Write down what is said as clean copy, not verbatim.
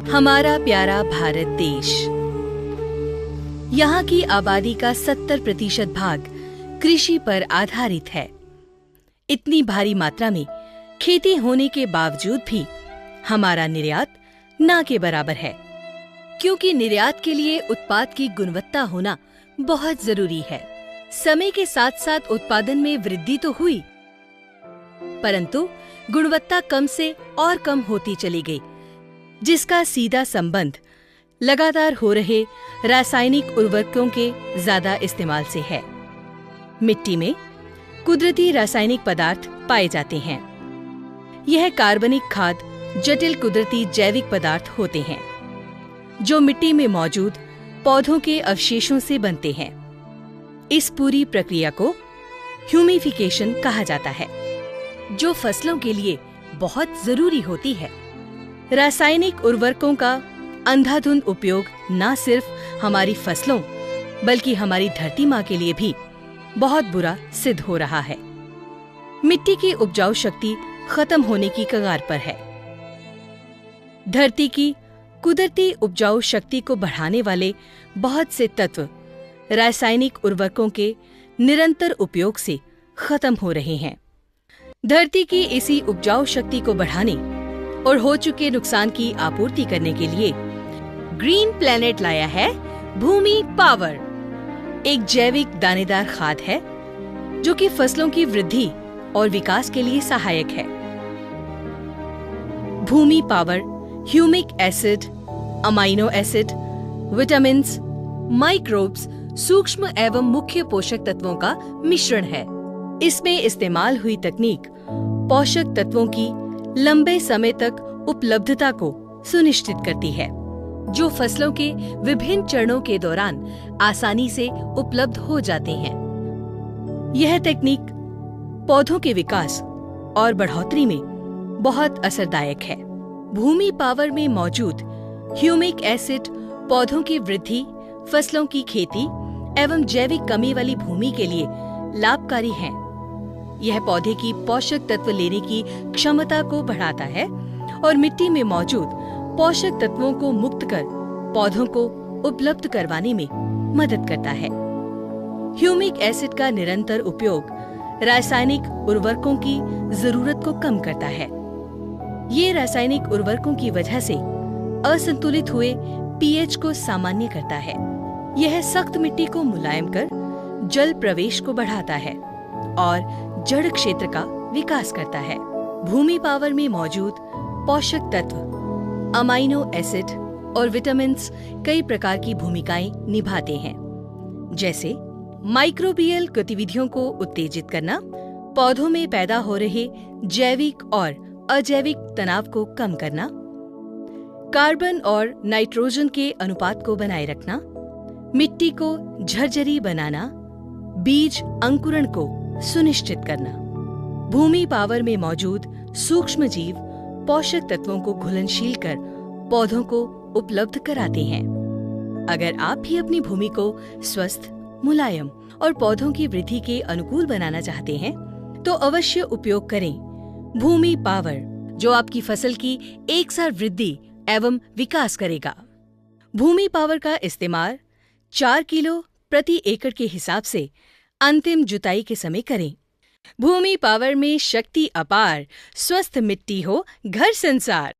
हमारा प्यारा भारत देश। यहाँ की आबादी का 70% भाग कृषि पर आधारित है। इतनी भारी मात्रा में खेती होने के बावजूद भी हमारा निर्यात ना के बराबर है, क्योंकि निर्यात के लिए उत्पाद की गुणवत्ता होना बहुत जरूरी है। समय के साथ साथ उत्पादन में वृद्धि तो हुई, परंतु गुणवत्ता कम से और कम होती चली गई, जिसका सीधा संबंध लगातार हो रहे रासायनिक उर्वरकों के ज्यादा इस्तेमाल से है। मिट्टी में कुदरती रासायनिक पदार्थ पाए जाते हैं। यह कार्बनिक खाद जटिल कुदरती जैविक पदार्थ होते हैं, जो मिट्टी में मौजूद पौधों के अवशेषों से बनते हैं। इस पूरी प्रक्रिया को ह्यूमिफिकेशन कहा जाता है, जो फसलों के लिए बहुत जरूरी होती है। रासायनिक उर्वरकों का अंधाधुंध उपयोग न सिर्फ हमारी फसलों बल्कि हमारी धरती माँ के लिए भी बहुत बुरा सिद्ध हो रहा है। मिट्टी की उपजाऊ शक्ति खत्म होने की कगार पर है। धरती की कुदरती उपजाऊ शक्ति को बढ़ाने वाले बहुत से तत्व रासायनिक उर्वरकों के निरंतर उपयोग से खत्म हो रहे हैं। धरती की इसी उपजाऊ शक्ति को बढ़ाने और हो चुके नुकसान की आपूर्ति करने के लिए ग्रीन प्लैनेट लाया है भूमि पावर। एक जैविक दानेदार खाद है जो कि फसलों की वृद्धि और विकास के लिए सहायक है। Bhumi power humic acid, amino acid, vitamins, microbes, सूक्ष्म एवं मुख्य पोषक तत्वों का मिश्रण है। इसमें इस्तेमाल हुई तकनीक पोषक तत्वों की लंबे समय तक उपलब्धता को सुनिश्चित करती है, जो फसलों के विभिन्न चरणों के दौरान आसानी से उपलब्ध हो जाते हैं। यह तकनीक पौधों के विकास और बढ़ोतरी में बहुत असरदायक है। भूमि पावर में मौजूद ह्यूमिक एसिड पौधों की वृद्धि, फसलों की खेती एवं जैविक कमी वाली भूमि के लिए लाभकारी है। यह पौधे की पोषक तत्व लेने की क्षमता को बढ़ाता है और मिट्टी में मौजूद पोषक तत्वों को मुक्त कर पौधों को उपलब्ध करवाने में मदद करता है। ह्यूमिक एसिड का निरंतर उपयोग रासायनिक उर्वरकों की जरूरत को कम करता है। ये रासायनिक उर्वरकों की वजह से असंतुलित हुए पीएच को सामान्य करता है। यह सख्त मिट्टी को मुलायम कर जल प्रवेश को बढ़ाता है और जड़ क्षेत्र का विकास करता है। भूमि पावर में मौजूद पोषक तत्व, अमाइनो एसिड और विटामिन्स कई प्रकार की भूमिकाएं निभाते हैं, जैसे माइक्रोबियल गतिविधियों को उत्तेजित करना, पौधों में पैदा हो रहे जैविक और अजैविक तनाव को कम करना, कार्बन और नाइट्रोजन के अनुपात को बनाए रखना, मिट्टी को झरझरी बनाना, बीज अंकुरण को सुनिश्चित करना। भूमि पावर में मौजूद सूक्ष्म जीव पोषक तत्वों को घुलनशील कर पौधों को उपलब्ध कराते हैं। अगर आप भी अपनी भूमि को स्वस्थ, मुलायम और पौधों की वृद्धि के अनुकूल बनाना चाहते हैं, तो अवश्य उपयोग करें भूमि पावर, जो आपकी फसल की एकसार वृद्धि एवं विकास करेगा। भूमि पावर का इस्तेमाल 4 किलो प्रति एकड़ के हिसाब से अंतिम जुताई के समय करें। भूमि पावर में शक्ति अपार, स्वस्थ मिट्टी हो घर संसार।